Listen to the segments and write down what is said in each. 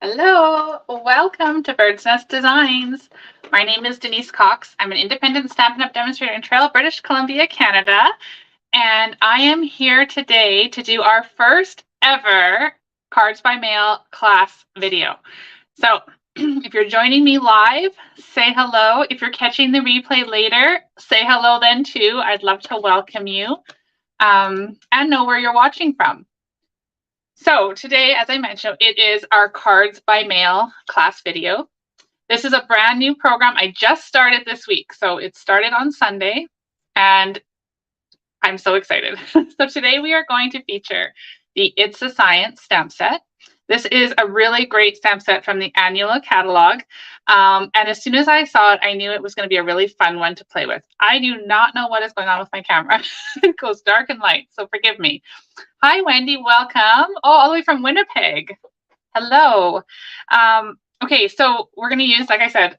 Hello, welcome to Bird's Nest Designs. My name is Denise Cox. I'm an independent Stampin' Up! Demonstrator in Trail, British Columbia, Canada, and I am here today to do our first ever Cards by Mail class video. So if you're joining me live, say hello. If you're catching the replay later, say hello then too. I'd love to welcome you and know where you're watching from. So today, as I mentioned, it is our Cards by Mail class video. This is a brand new program I just started this week. So it started on Sunday and I'm so excited. So today we are going to feature the It's a Science stamp set. This is a really great stamp set from the Annual catalog. And as soon as I saw it, I knew it was going to be a really fun one to play with. I do not know what is going on with my camera. It goes dark and light, so forgive me. Hi, Wendy, welcome. Oh, all the way from Winnipeg. Hello. Okay, so we're going to use, like I said,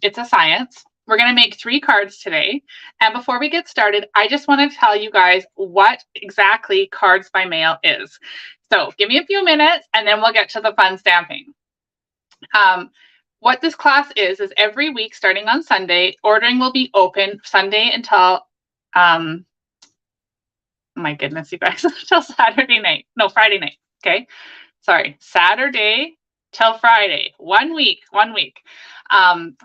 It's a Science. We're going to make 3 cards today. And before we get started, I just want to tell you guys what exactly Cards by Mail is. So give me a few minutes and then we'll get to the fun stamping. What this class is every week starting on Sunday, ordering will be open Sunday until, my goodness, you guys, until Saturday night. No, Friday night. Okay. Sorry. Saturday till Friday. 1 week.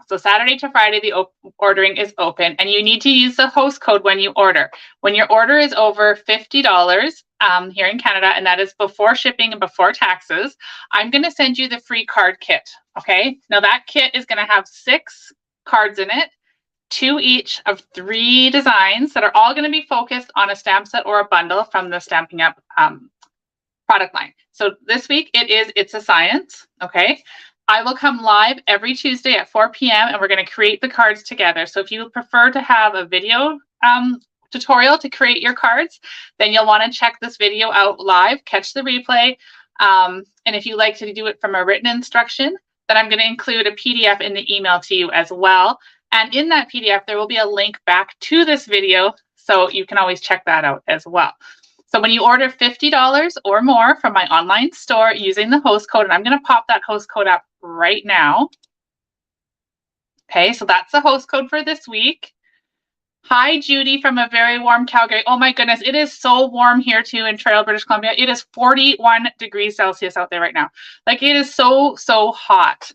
So Saturday to Friday, the ordering is open and you need to use the host code when you order. When your order is over $50 here in Canada, and that is before shipping and before taxes, I'm going to send you the free card kit. Okay. Now that kit is going to have 6 cards in it, 2 each of 3 designs that are all going to be focused on a stamp set or a bundle from the Stampin' Up! Product line. So this week It's a Science. Okay. I will come live every Tuesday at 4 p.m. and we're going to create the cards together. So if you prefer to have a video tutorial to create your cards, then you'll want to check this video out live, catch the replay. And if you like to do it from a written instruction, then I'm going to include a PDF in the email to you as well. And in that PDF, there will be a link back to this video, so you can always check that out as well. So when you order $50 or more from my online store using the host code, and I'm going to pop that host code up right now. Okay, so that's the host code for this week. Hi, Judy from a very warm Calgary. Oh my goodness, it is so warm here too in Trail, British Columbia. It is 41 degrees Celsius out there right now. Like it is so hot.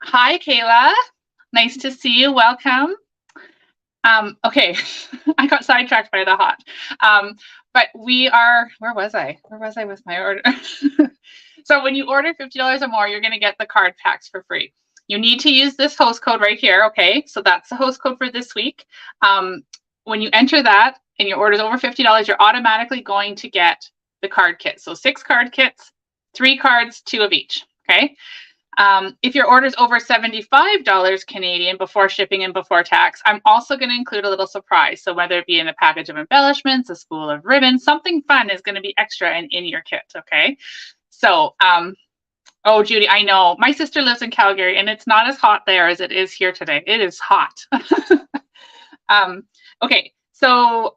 Hi, Kayla. Nice to see you. Welcome. Okay, I got sidetracked by the hot. But we are, where was I with my order? So when you order $50 or more, you're going to get the card packs for free. You need to use this host code right here. Okay, so that's the host code for this week. When you enter that and your order is over $50, you're automatically going to get the card kit. So 6 card kits, 3 cards, 2 of each. Okay. If your order is over $75 Canadian before shipping and before tax, I'm also going to include a little surprise. So whether it be in a package of embellishments, a spool of ribbon, something fun is going to be extra and in your kit. Okay. So, oh, Judy, I know my sister lives in Calgary and it's not as hot there as it is here today. It is hot. Okay. So,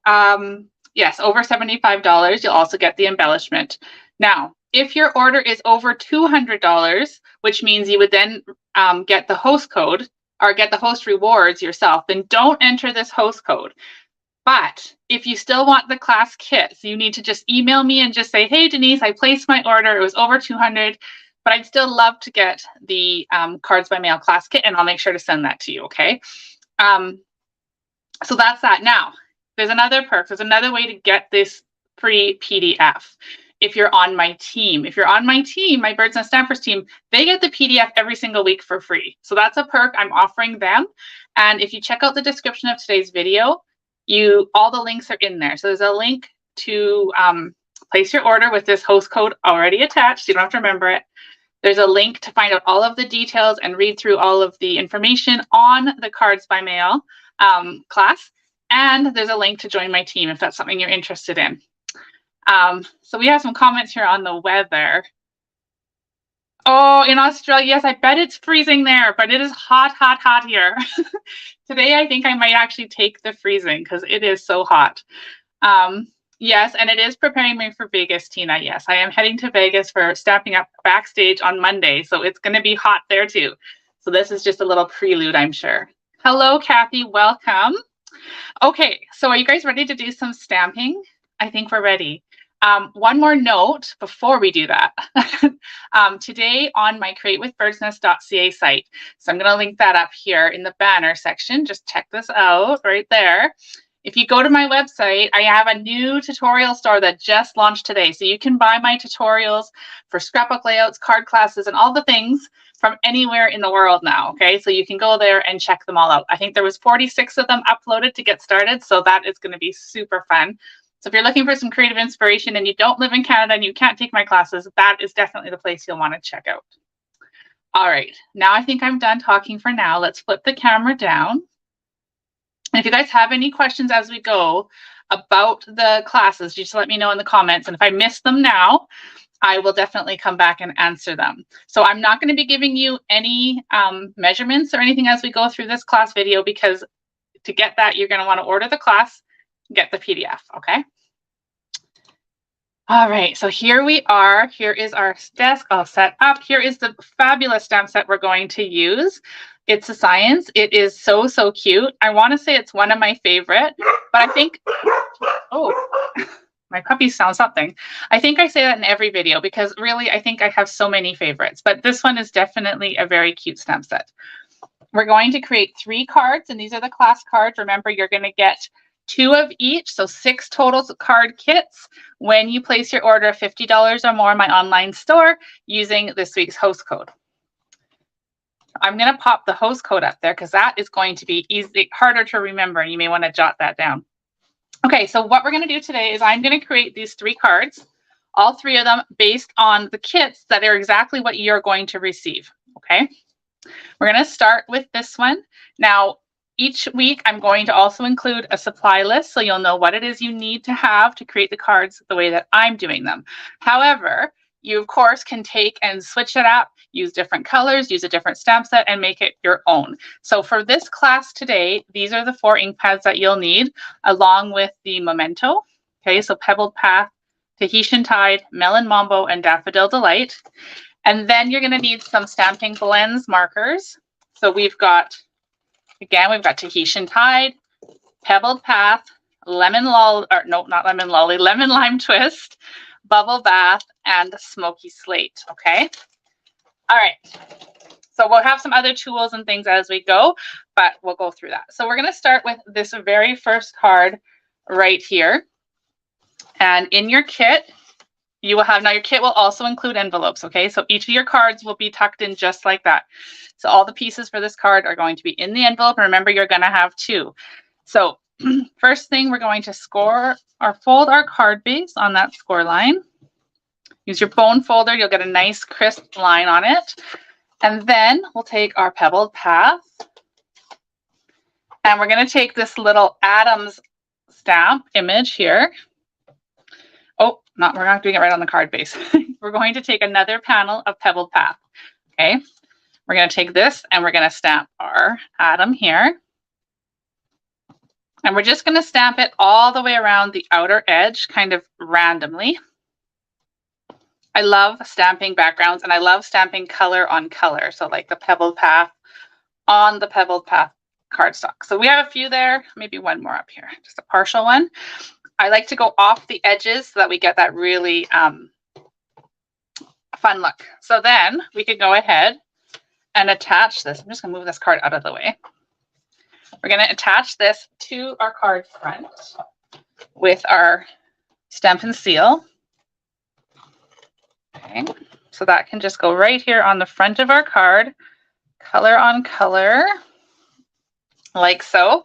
yes, over $75, you'll also get the embellishment. Now, if your order is over $200, which means you would then get the host code or get the host rewards yourself, then don't enter this host code. But if you still want the class kits, you need to just email me and just say, hey, Denise, I placed my order. It was over $200, but I'd still love to get the Cards by Mail class kit, and I'll make sure to send that to you, okay? So that's that. Now, there's another perk. There's another way to get this free PDF. If you're on my team. If you're on my team, my Bird's Nest Stampers team, they get the PDF every single week for free. So that's a perk I'm offering them. And if you check out the description of today's video, all the links are in there. So there's a link to place your order with this host code already attached. So you don't have to remember it. There's a link to find out all of the details and read through all of the information on the Cards by Mail class. And there's a link to join my team if that's something you're interested in. So we have some comments here on the weather. Oh, in Australia, yes, I bet it's freezing there, but it is hot here. Today, I think I might actually take the freezing because it is so hot. Yes, and it is preparing me for Vegas, Tina. Yes, I am heading to Vegas for Stamping Up Backstage on Monday, so it's going to be hot there too. So this is just a little prelude, I'm sure. Hello, Kathy. Welcome. Okay, so are you guys ready to do some stamping? I think we're ready. One more note before we do that. Today on my createwithbirdsnest.ca site, so I'm going to link that up here in the banner section. Just check this out right there. If you go to my website, I have a new tutorial store that just launched today. So you can buy my tutorials for scrapbook layouts, card classes, and all the things from anywhere in the world now. Okay, so you can go there and check them all out. I think there was 46 of them uploaded to get started, so that is going to be super fun. So if you're looking for some creative inspiration and you don't live in Canada and you can't take my classes, that is definitely the place you'll want to check out. All right, now I think I'm done talking for now. Let's flip the camera down. And if you guys have any questions as we go about the classes, just let me know in the comments. And if I miss them now, I will definitely come back and answer them. So I'm not going to be giving you any measurements or anything as we go through this class video, because to get that, you're going to want to order the class, get the PDF, okay? All right, so here we are. Here is our desk all set up. Here is the fabulous stamp set we're going to use. It's a Science. It is so, so cute. I want to say it's one of my favorite, but I think, oh, my puppies sound something. I think I say that in every video because really I think I have so many favorites, but this one is definitely a very cute stamp set. We're going to create 3 cards, and these are the class cards. Remember, you're going to get 2 of each, so 6 total card kits when you place your order of $50 or more in my online store using this week's host code. I'm going to pop the host code up there because that is going to be harder to remember, and you may want to jot that down. Okay, so what we're going to do today is I'm going to create these 3 cards, all 3 of them based on the kits that are exactly what you're going to receive, okay? We're going to start with this one. Now, each week I'm going to also include a supply list so you'll know what it is you need to have to create the cards the way that I'm doing them. However, you of course can take and switch it up, use different colors, use a different stamp set, and make it your own. So for this class today, these are the 4 ink pads that you'll need, along with the Memento. Okay, so Pebbled Path, Tahitian Tide, Melon Mambo, and Daffodil Delight. And then you're going to need some Stampin' Blends markers. So we've got, again, we've got Tahitian Tide, Pebbled Path, Lemon Lime Twist, Bubble Bath, and Smoky Slate, okay? All right, so we'll have some other tools and things as we go, but we'll go through that. So we're gonna start with this very first card right here. And in your kit, you will have, now your kit will also include envelopes, okay? So each of your cards will be tucked in just like that. So all the pieces for this card are going to be in the envelope. And remember, you're gonna have 2. So first thing, we're going to score or fold our card base on that score line. Use your bone folder, you'll get a nice crisp line on it. And then we'll take our Pebbled Path, and we're going to take this little Adams stamp image here. Oh, we're not doing it right on the card base. We're going to take another panel of Pebbled Path. Okay, we're going to take this and we're going to stamp our Adam here. And we're just going to stamp it all the way around the outer edge, kind of randomly. I love stamping backgrounds, and I love stamping color on color. So like the Pebbled Path on the Pebbled Path cardstock. So we have a few there, maybe one more up here, just a partial one. I like to go off the edges so that we get that really fun look. So then we could go ahead and attach this. I'm just gonna move this card out of the way. We're gonna attach this to our card front with our Stampin' Seal. Okay, so that can just go right here on the front of our card, color on color, like so.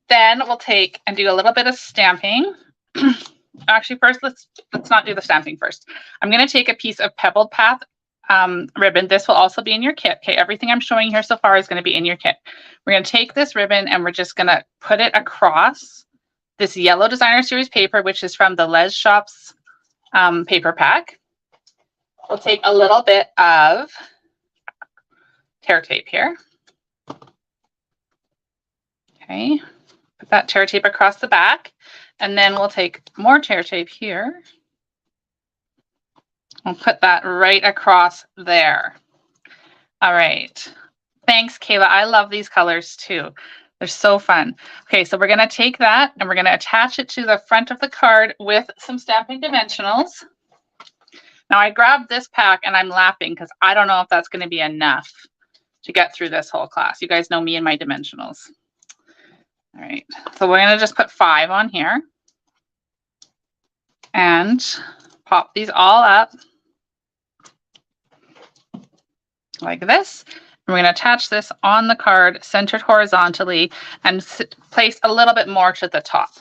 Then we'll take and do a little bit of stamping. Actually, first, let's not do the stamping first. I'm going to take a piece of Pebbled Path ribbon. This will also be in your kit. Okay, everything I'm showing here so far is going to be in your kit. We're going to take this ribbon and we're just going to put it across this yellow Designer Series paper, which is from the Les Shops paper pack. We'll take a little bit of tear tape here. Okay, put that tear tape across the back. And then we'll take more Tear Tape here. We'll put that right across there. All right. Thanks, Kayla. I love these colors too. They're so fun. Okay, so we're going to take that and we're going to attach it to the front of the card with some Stampin' Dimensionals. Now I grabbed this pack and I'm lapping because I don't know if that's going to be enough to get through this whole class. You guys know me and my dimensionals. All right, so we're going to just put 5 on here and pop these all up like this. And we're going to attach this on the card centered horizontally and place a little bit more to the top.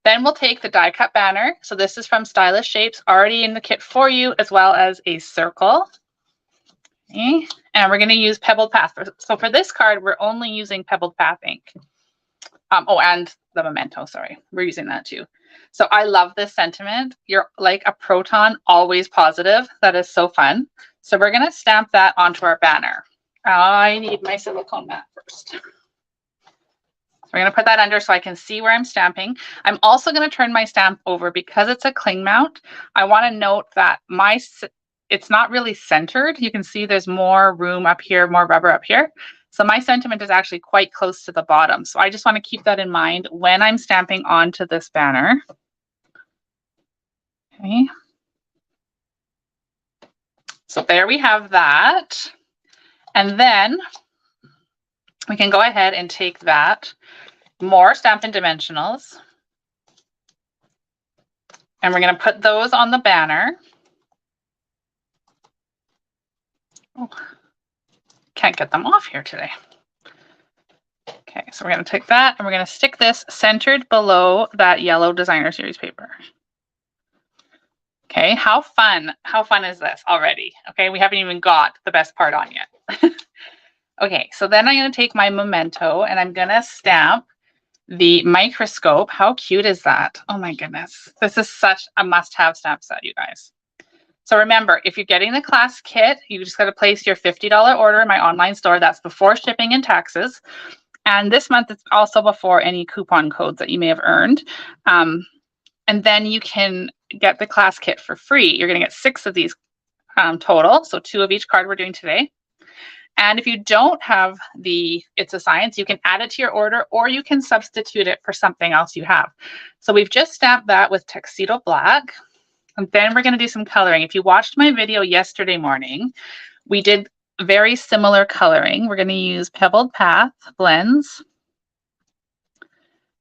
Then we'll take the die cut banner. So this is from Stylish Shapes, already in the kit for you, as well as a circle. Okay. And we're going to use Pebbled Path. So for this card, we're only using Pebbled Path ink. Oh, and the Memento, sorry. We're using that too. So I love this sentiment. You're like a proton, always positive. That is so fun. So we're going to stamp that onto our banner. I need my silicone mat first. We're going to put that under so I can see where I'm stamping. I'm also going to turn my stamp over because it's a cling mount. I want to note that it's not really centered. You can see there's more room up here, more rubber up here. So my sentiment is actually quite close to the bottom. So I just want to keep that in mind when I'm stamping onto this banner. Okay. So there we have that. And then we can go ahead and take that, more Stampin' Dimensionals, and we're going to put those on the banner. Oh, can't get them off here today. Okay, so we're going to take that and we're going to stick this centered below that yellow Designer Series paper. Okay, how fun is this already? Okay, we haven't even got the best part on yet. Okay, so then I'm going to take my Memento and I'm going to stamp the microscope. How cute is that? Oh my goodness. This is such a must-have stamp set, you guys. So remember, if you're getting the class kit, you just got to place your $50 order in my online store. That's before shipping and taxes. And this month, it's also before any coupon codes that you may have earned. And then you can get the class kit for free. You're going to get 6 of these total. So 2 of each card we're doing today. And if you don't have the It's a Science, you can add it to your order or you can substitute it for something else you have. So we've just stamped that with Tuxedo Black. And then we're going to do some coloring. If you watched my video yesterday morning, we did very similar coloring. We're going to use Pebbled Path blends.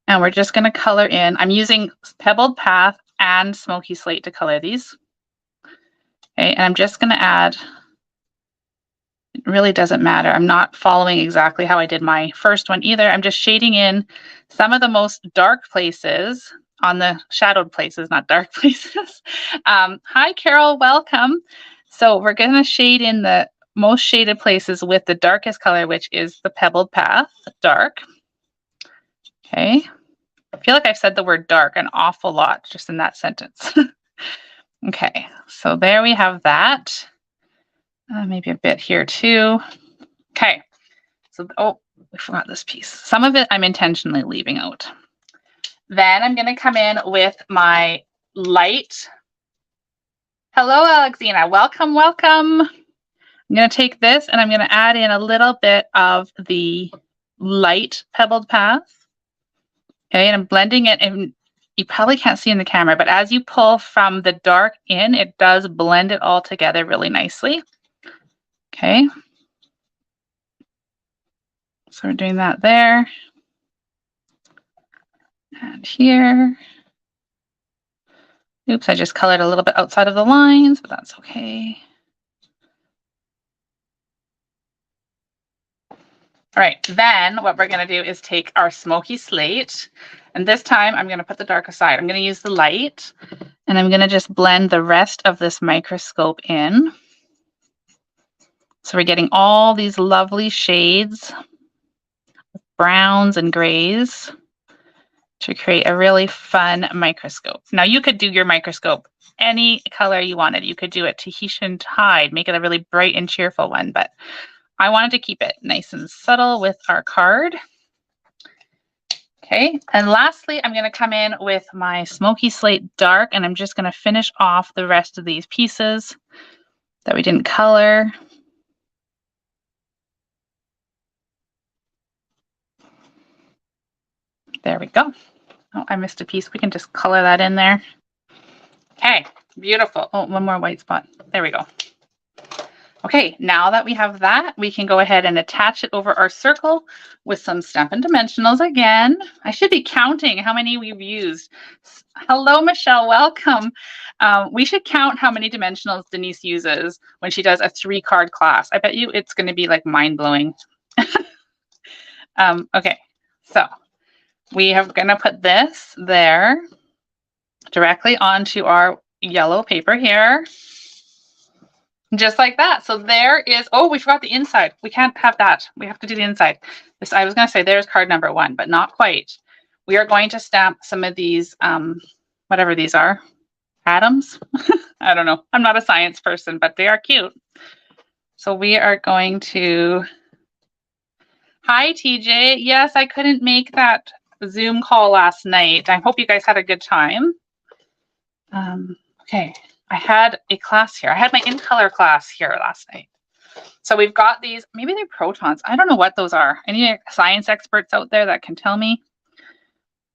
And we're just going to color in. I'm using Pebbled Path and Smoky Slate to color these. Okay, and I'm just going to add, it really doesn't matter. I'm not following exactly how I did my first one either. I'm just shading in some of the most dark places on the shadowed places, not dark places. Hi, Carol, welcome. So we're going to shade in the most shaded places with the darkest color, which is the Pebbled Path, dark. Okay. I feel like I've said the word dark an awful lot just in that sentence. Okay, so there we have that. Maybe a bit here too. Okay, so, oh, we forgot this piece. Some of it I'm intentionally leaving out. Then I'm gonna come in with my light. Hello, Alexina, welcome, welcome. I'm gonna take this and I'm gonna add in a little bit of the light Pebbled Path. Okay, and I'm blending it, and you probably can't see in the camera, but as you pull from the dark in, it does blend it all together really nicely. Okay. So we're doing that there. And here. Oops, I just colored a little bit outside of the lines, but that's okay. All right, then what we're going to do is take our Smoky Slate, and this time I'm going to put the dark aside. I'm going to use the light, and I'm going to just blend the rest of this microscope in. So we're getting all these lovely shades, browns and grays, to create a really fun microscope. Now you could do your microscope any color you wanted. You could do it Tahitian Tide, make it a really bright and cheerful one, but I wanted to keep it nice and subtle with our card. Okay, and lastly, I'm going to come in with my Smoky Slate Dark, and I'm just going to finish off the rest of these pieces that we didn't color. There we go. Oh, I missed a piece. We can just color that in there. Okay, beautiful. Oh, one more white spot. There we go. Okay, now that we have that, we can go ahead and attach it over our circle with some Stampin' Dimensionals again. I should be counting how many we've used. Hello, Michelle, welcome. We should count how many dimensionals Denise uses when she does a 3-card class. I bet you it's going to be like mind-blowing. Okay, so we are going to put this there directly onto our yellow paper here. Just like that. So there is, oh, we forgot the inside. We can't have that. We have to do the inside. This, I was going to say there's card number 1, but not quite. We are going to stamp some of these, whatever these are, atoms. I don't know. I'm not a science person, but they are cute. So we are going to, hi TJ. Yes, I couldn't make that Zoom call last night. I hope you guys had a good time. Okay. I had a class here. I had my in color class here last night. So we've got these, maybe they're protons. I don't know what those are. Any science experts out there that can tell me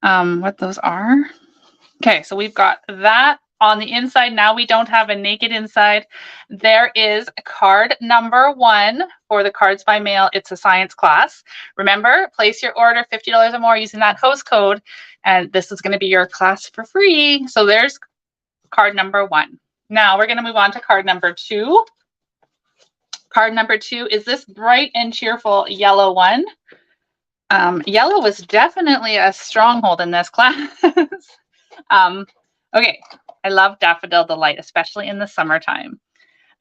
what those are? Okay, so we've got that on the inside. Now we don't have a naked inside. There is card number 1 for the Cards by Mail. It's a science class. Remember, place your order $50 or more using that host code, and this is going to be your class for free. So there's card number 1. Now we're going to move on to card number 2. Card number 2 is this bright and cheerful yellow one. Yellow was definitely a stronghold in this class. Okay, I love Daffodil Delight, especially in the summertime.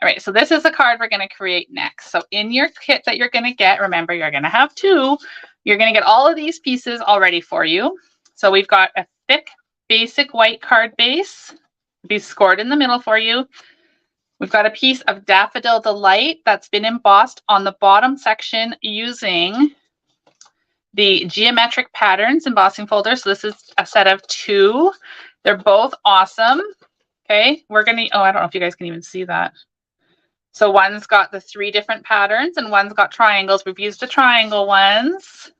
All right, so this is the card we're going to create next. So in your kit that you're going to get, remember you're going to have 2. You're going to get all of these pieces already for you. So we've got a thick basic white card base. Be scored in the middle for you. We've got a piece of Daffodil Delight that's been embossed on the bottom section using the Geometric Patterns embossing folder. So this is a set of 2. They're both awesome. Okay, we're gonna, oh, I don't know if you guys can even see that. So one's got the 3 different patterns and one's got triangles. We've used the triangle ones.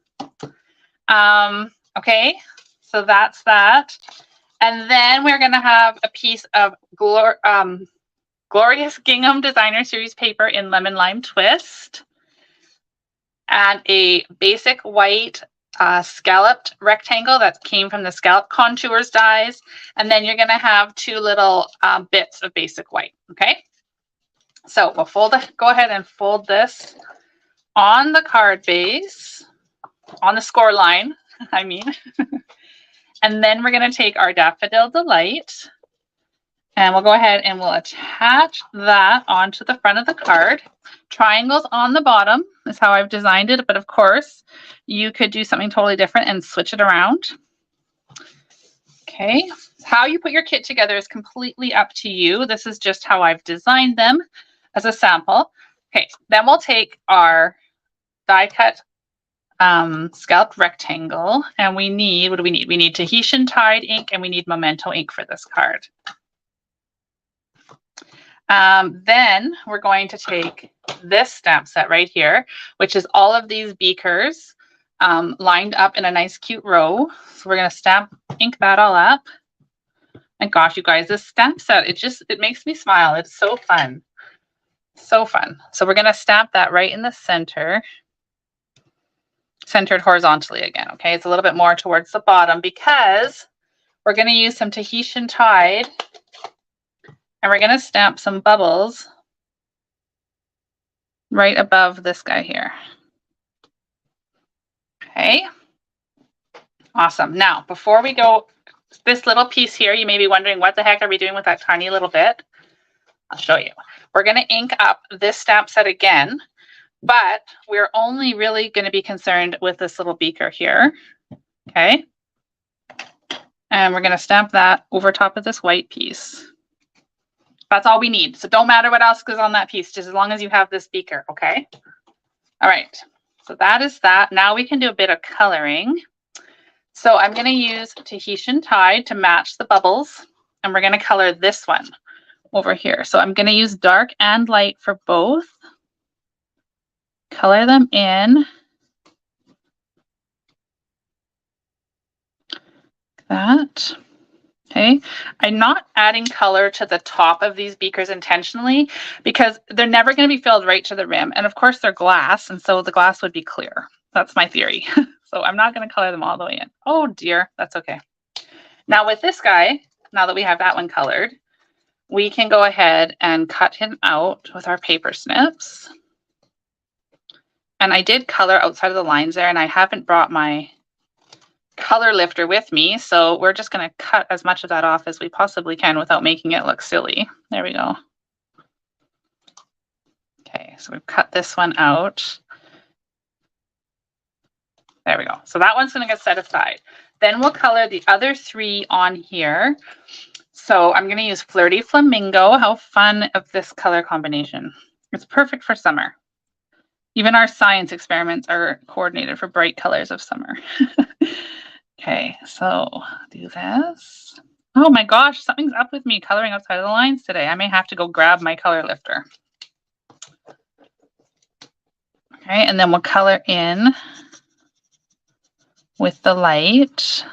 Okay, so that's that. And then we're going to have a piece of Glorious Gingham Designer Series paper in Lemon Lime Twist. And a basic white scalloped rectangle that came from the Scallop Contours dies. And then you're going to have 2 little bits of basic white. Okay. So we'll go ahead and fold this on the card base, on the score line, I mean. And then we're going to take our Daffodil Delight and we'll go ahead and we'll attach that onto the front of the card. Triangles on the bottom is how I've designed it. But of course, you could do something totally different and switch it around. Okay, how you put your kit together is completely up to you. This is just how I've designed them as a sample. Okay, then we'll take our die cut scalloped rectangle and we need, what do we need? We need Tahitian Tide ink and we need Memento ink for this card. Then we're going to take this stamp set right here, which is all of these beakers lined up in a nice cute row. So we're going to ink that all up. And gosh, you guys, this stamp set, it makes me smile. It's so fun. So fun. So we're going to stamp that right in the center. Centered horizontally again, okay? It's a little bit more towards the bottom because we're going to use some Tahitian Tide and we're going to stamp some bubbles right above this guy here. Okay, awesome. Now, before we go, this little piece here, you may be wondering, what the heck are we doing with that tiny little bit? I'll show you. We're going to ink up this stamp set again. But we're only really going to be concerned with this little beaker here, okay? And we're going to stamp that over top of this white piece. That's all we need. So don't matter what else goes on that piece, just as long as you have this beaker, okay? All right, so that is that. Now we can do a bit of coloring. So I'm going to use Tahitian Tide to match the bubbles, and we're going to color this one over here. So I'm going to use dark and light for both. Color them in. That. Okay, I'm not adding color to the top of these beakers intentionally because they're never going to be filled right to the rim. And of course they're glass, and so the glass would be clear. That's my theory. So I'm not going to color them all the way in. Oh dear, that's okay. Now with this guy, now that we have that one colored, we can go ahead and cut him out with our paper snips. And I did color outside of the lines there, and I haven't brought my color lifter with me, so we're just going to cut as much of that off as we possibly can without making it look silly. There we go. Okay, so we've cut this one out. There we go. So that one's going to get set aside. Then we'll color the other three on here. So I'm going to use Flirty Flamingo. How fun of this color combination. It's perfect for summer. Even our science experiments are coordinated for bright colors of summer. Okay, so do this. Oh my gosh, something's up with me coloring outside of the lines today. I may have to go grab my color lifter. Okay, and then we'll color in with the light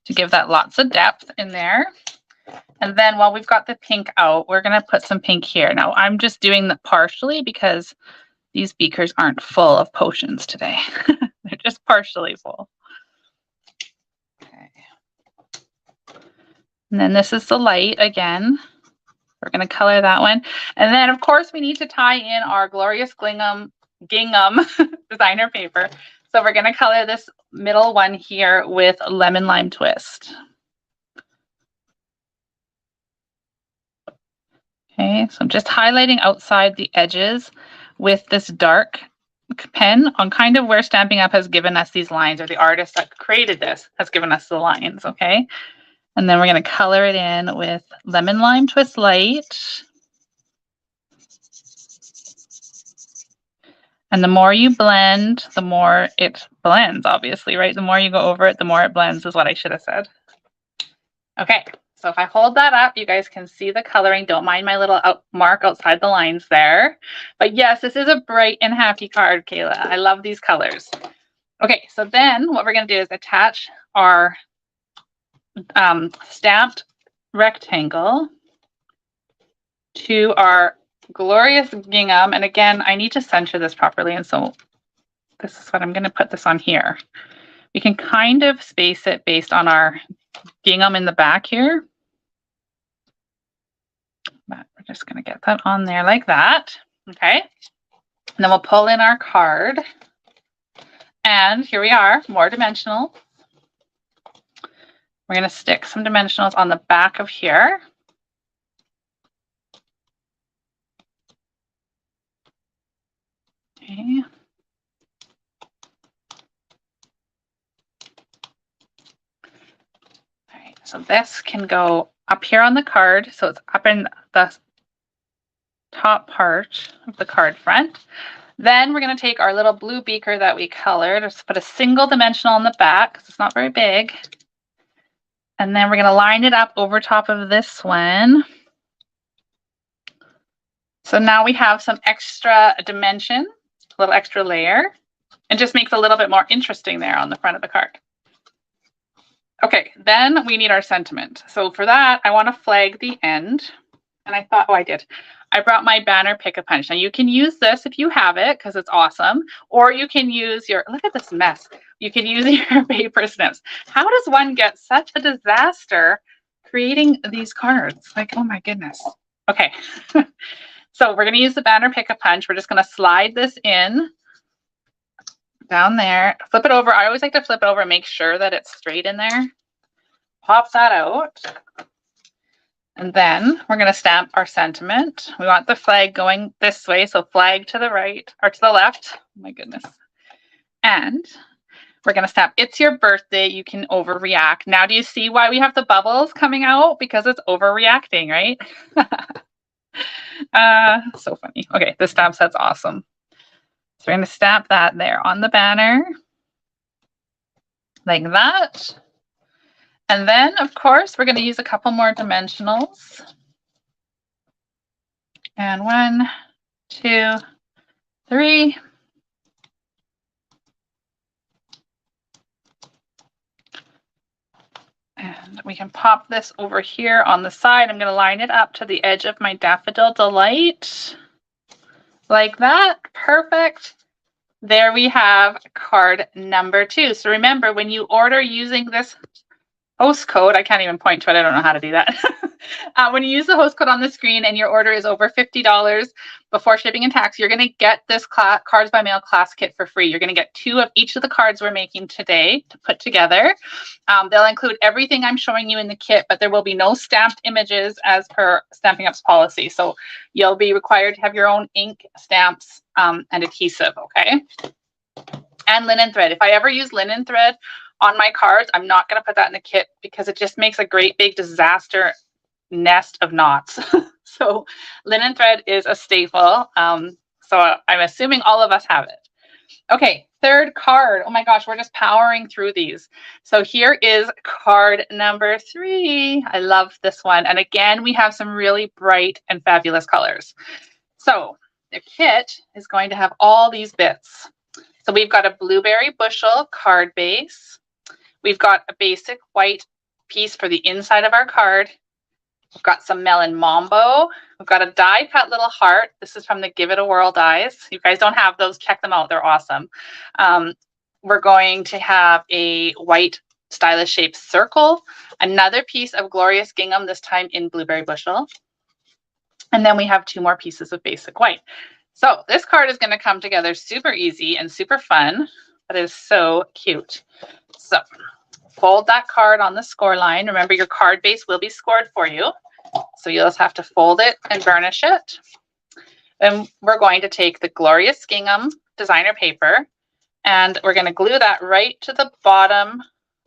to give that lots of depth in there. And then while we've got the pink out, we're going to put some pink here. Now I'm just doing that partially because these beakers aren't full of potions today. They're just partially full. Okay. And then this is the light again. We're going to color that one. And then of course we need to tie in our glorious gingham designer paper. So we're going to color this middle one here with Lemon Lime Twist. Okay, so I'm just highlighting outside the edges with this dark pen on kind of where Stampin' Up! Has given us these lines, or the artist that created this has given us the lines, okay? And then we're going to color it in with Lemon Lime Twist Light. And the more you blend, the more it blends, obviously, right? The more you go over it, the more it blends is what I should have said. Okay, so if I hold that up, you guys can see the coloring. Don't mind my little mark outside the lines there. But yes, this is a bright and happy card, Kayla. I love these colors. Okay, so then what we're going to do is attach our stamped rectangle to our glorious gingham. And again, I need to center this properly, and so this is what I'm going to put this on here. We can kind of space it based on our gingham in the back here, but we're just going to get that on there like that. Okay, and then we'll pull in our card, and here we are, more dimensional. We're going to stick some dimensionals on the back of here. Okay. All right, so this can go up here on the card, so it's up in the top part of the card front. Then we're going to take our little blue beaker that we colored, just put a single dimensional on the back because it's not very big. And then we're going to line it up over top of this one. So now we have some extra dimension, a little extra layer, and just makes it a little bit more interesting there on the front of the card. Okay, then we need our sentiment. So for that, I want to flag the end. And I thought, oh, I did. I brought my banner Pick-a-Punch. Now you can use this if you have it because it's awesome, or you can use your, look at this mess. You can use your paper snips. How does one get such a disaster creating these cards? Like, oh my goodness. Okay. So we're going to use the banner Pick-a-Punch. We're just going to slide this in down there, flip it over. I always like to flip it over and make sure that it's straight in there. Pop that out. And then we're going to stamp our sentiment. We want the flag going this way, so flag to the right or to the left. Oh my goodness. And we're going to stamp, it's your birthday, you can overreact. Now do you see why we have the bubbles coming out? Because it's overreacting, right? So funny. Okay, this stamp set's awesome. So we're going to stamp that there on the banner. like that. And then, of course, we're going to use a couple more dimensionals. And 1, 2, 3. And we can pop this over here on the side. I'm going to line it up to the edge of my Daffodil Delight. Like that. Perfect. There we have card number 2. So remember, when you order using this host code, I can't even point to it. I don't know how to do that. When you use the host code on the screen and your order is over $50 before shipping and tax, you're going to get this Cards by Mail class kit for free. You're going to get 2 of each of the cards we're making today to put together. They'll include everything I'm showing you in the kit, but there will be no stamped images as per Stampin' Up's policy. So you'll be required to have your own ink, stamps, and adhesive, okay? And linen thread. If I ever use linen thread on my cards, I'm not going to put that in the kit because it just makes a great big disaster nest of knots. So linen thread is a staple. So I'm assuming all of us have it. Okay, third card. Oh my gosh, we're just powering through these. So here is card number 3. I love this one. And again, we have some really bright and fabulous colors. So the kit is going to have all these bits. So we've got a blueberry bushel card base. We've got a basic white piece for the inside of our card. We've got some melon mambo. We've got a die cut little heart. This is from the Give It a Whirl dies. You guys don't have those, check them out. They're awesome. We're going to have a white stylish shaped circle, another piece of glorious gingham, this time in blueberry bushel. And then we have 2 more pieces of basic white. So this card is going to come together super easy and super fun, but it is so cute. So fold that card on the score line. Remember, your card base will be scored for you. So you'll just have to fold it and burnish it. And we're going to take the Glorious Gingham designer paper and we're going to glue that right to the bottom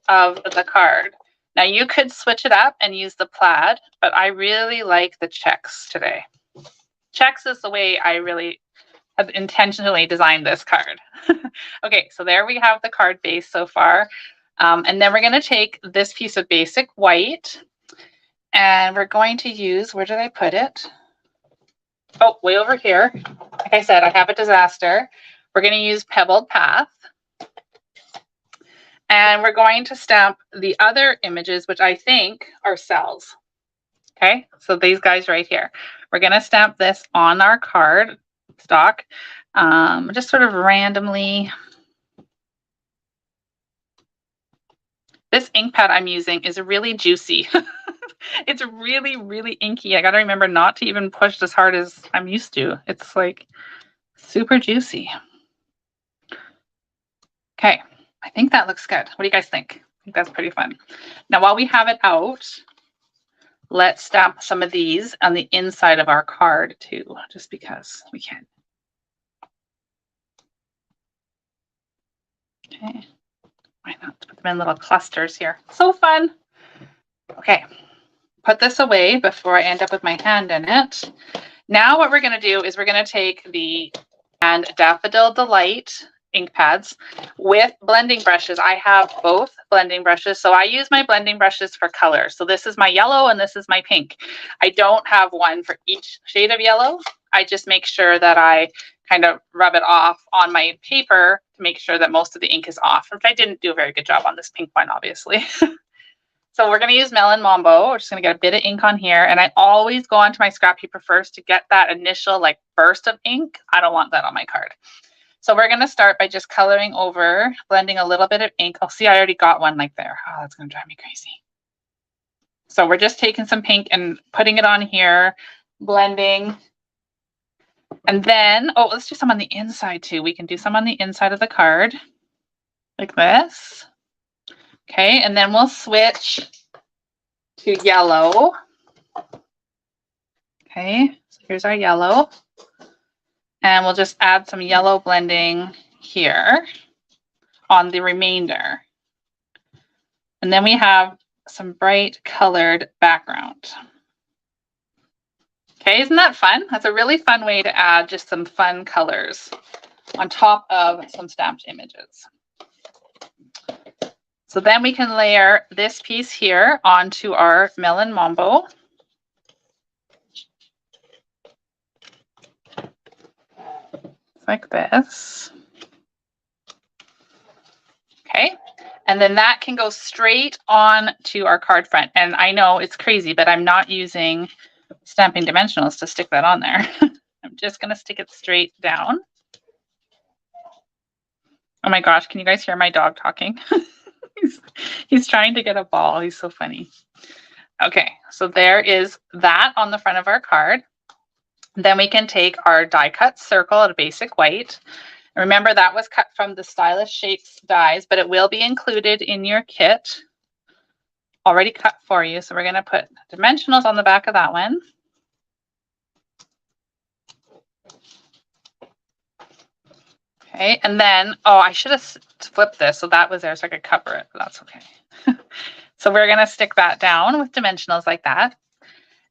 of the card. Now you could switch it up and use the plaid, but I really like the checks today. Checks is the way I really have intentionally designed this card. Okay, so there we have the card base so far. And then we're going to take this piece of basic white and we're going to use, where did I put it? Oh, way over here. Like I said, I have a disaster. We're going to use Pebbled Path. And we're going to stamp the other images, which I think are cells. Okay, so these guys right here. We're going to stamp this on our card stock, just sort of randomly. This ink pad I'm using is really juicy. It's really, really inky. I got to remember not to even push as hard as I'm used to. It's like super juicy. Okay, I think that looks good. What do you guys think? I think that's pretty fun. Now, while we have it out, let's stamp some of these on the inside of our card too, just because we can. Okay, why not put them in little clusters here? So fun. Okay, put this away before I end up with my hand in it. Now what we're going to do is we're going to take the Daffodil Delight ink pads with blending brushes. I have both blending brushes, so I use my blending brushes for color. So this is my yellow and this is my pink. I don't have one for each shade of yellow. I just make sure that I kind of rub it off on my paper to make sure that most of the ink is off, which I didn't do a very good job on this pink one, obviously. So we're going to use Melon Mambo. We're just going to get a bit of ink on here. And I always go onto my scrap paper first to get that initial like burst of ink. I don't want that on my card. So we're going to start by just coloring over, blending a little bit of ink. Oh, see, I already got one like there. Oh, that's going to drive me crazy. So we're just taking some pink and putting it on here, blending. And then, oh, let's do some on the inside too. We can do some on the inside of the card like this. Okay, and then we'll switch to yellow. Okay, so here's our yellow. And we'll just add some yellow blending here on the remainder. And then we have some bright colored background. Okay, isn't that fun? That's a really fun way to add just some fun colors on top of some stamped images. So then we can layer this piece here onto our Melon Mambo. Like this. Okay. And then that can go straight on to our card front. And I know it's crazy, but I'm not using Stampin' Dimensionals to stick that on there. I'm just going to stick it straight down. Oh my gosh, can you guys hear my dog talking? he's trying to get a ball. He's so funny. Okay, so there is that on the front of our card. Then we can take our die cut circle at a basic white. Remember, that was cut from the Stylish Shapes dies, but it will be included in your kit, already cut for you. So we're going to put dimensionals on the back of that one. Okay, and then, oh, I should have flipped this. So that was there so I could cover it, but that's okay. So we're going to stick that down with dimensionals like that.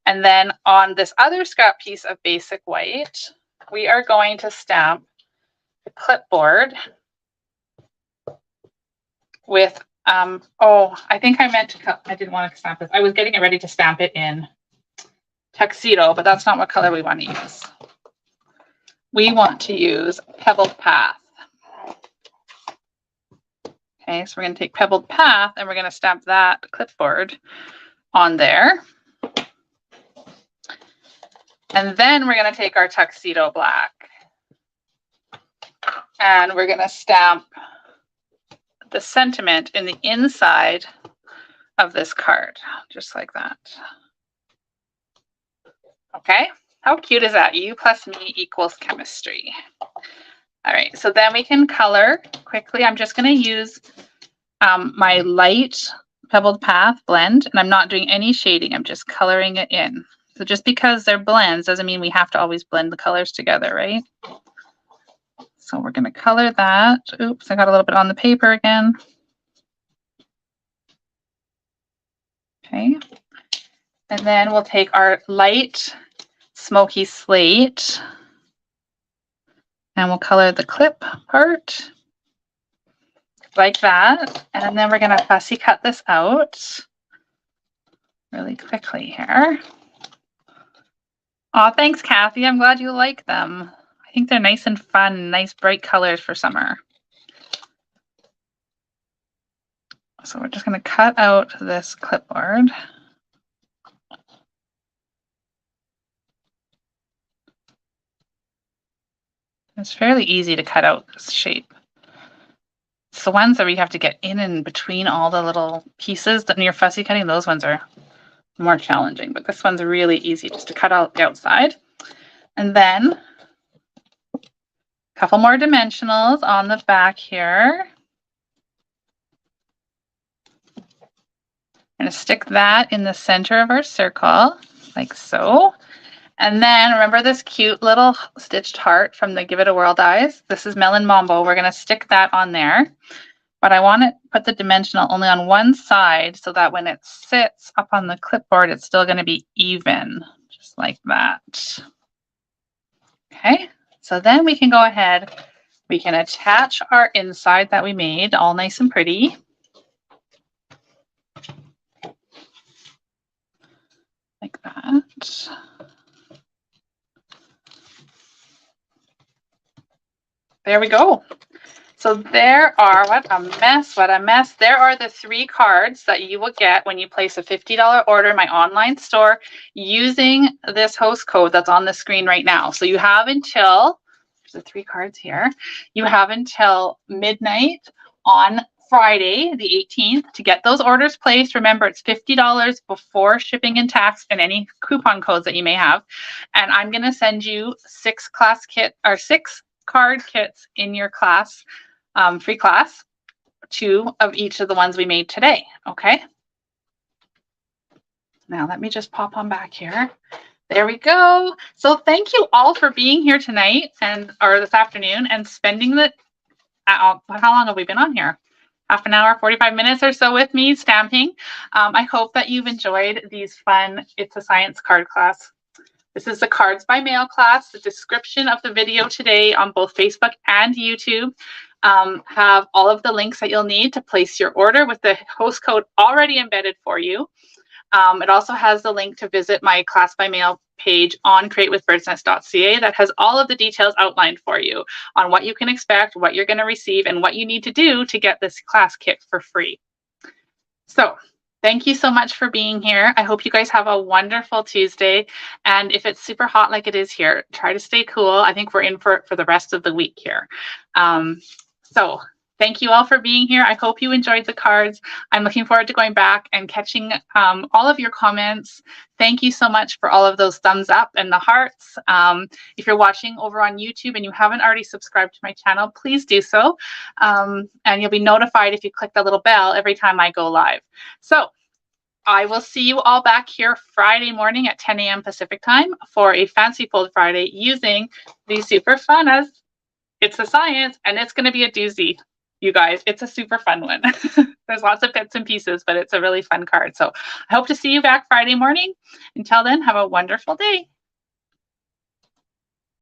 And then on this other scrap piece of basic white, we are going to stamp the clipboard with, oh, I think I meant to cut, I didn't want to stamp this. I was getting it ready to stamp it in Tuxedo, but that's not what color we want to use. We want to use Pebbled Path. Okay, so we're going to take Pebbled Path and we're going to stamp that clipboard on there. And then we're going to take our Tuxedo Black and we're going to stamp the sentiment in the inside of this card, just like that. Okay, how cute is that? You plus me equals chemistry. All right, so then we can color quickly. I'm just going to use my light Pebbled Path blend, and I'm not doing any shading. I'm just coloring it in. So just because they're blends doesn't mean we have to always blend the colors together, right? So we're going to color that. Oops, I got a little bit on the paper again. Okay. And then we'll take our light Smoky Slate and we'll color the clip part like that. And then we're going to fussy cut this out really quickly here. Oh, thanks, Kathy. I'm glad you like them. I think they're nice and fun, nice bright colors for summer. So we're just going to cut out this clipboard. It's fairly easy to cut out this shape. It's the ones that we have to get in and between all the little pieces that near fussy cutting, those ones are more challenging, but this one's really easy just to cut out the outside. And then a couple more dimensionals on the back here. I'm going to stick that in the center of our circle, like so. And then remember this cute little stitched heart from the Give It a Whirl dies? This is Melon Mambo. We're going to stick that on there. But I want to put the dimensional only on one side so that when it sits up on the clipboard, it's still going to be even, just like that. Okay, so then we can go ahead. We can attach our inside that we made all nice and pretty. Like that. There we go. So there are, what a mess, what a mess. There are the 3 cards that you will get when you place a $50 order in my online store using this host code that's on the screen right now. So you have until, there's the 3 cards here, you have until midnight on Friday, the 18th, to get those orders placed. Remember, it's $50 before shipping and tax and any coupon codes that you may have. And I'm going to send you 6 card kits in your class, free class, 2 of each of the ones we made today. Okay. Now let me just pop on back here. There we go. So thank you all for being here tonight or this afternoon and spending the, how long have we been on here? Half an hour, 45 minutes or so with me stamping. I hope that you've enjoyed these fun It's a Science card class. This is the Cards by Mail class, the description of the video today on both Facebook and YouTube. have all of the links that you'll need to place your order with the host code already embedded for you. It also has the link to visit my class by mail page on createwithbirdsnest.ca that has all of the details outlined for you on what you can expect, what you're going to receive, and what you need to do to get this class kit for free. So thank you so much for being here. I hope you guys have a wonderful Tuesday. And if it's super hot like it is here, try to stay cool. I think we're in for it for the rest of the week here. So thank you all for being here. I hope you enjoyed the cards. I'm looking forward to going back and catching all of your comments. Thank you so much for all of those thumbs up and the hearts. If you're watching over on YouTube and you haven't already subscribed to my channel, please do so. And you'll be notified if you click the little bell every time I go live. So I will see you all back here Friday morning at 10 a.m. Pacific time for a Fancy Fold Friday using the super fun as It's a Science, and it's going to be a doozy. You guys, it's a super fun one. There's lots of bits and pieces, but it's a really fun card. So I hope to see you back Friday morning. Until then, have a wonderful day.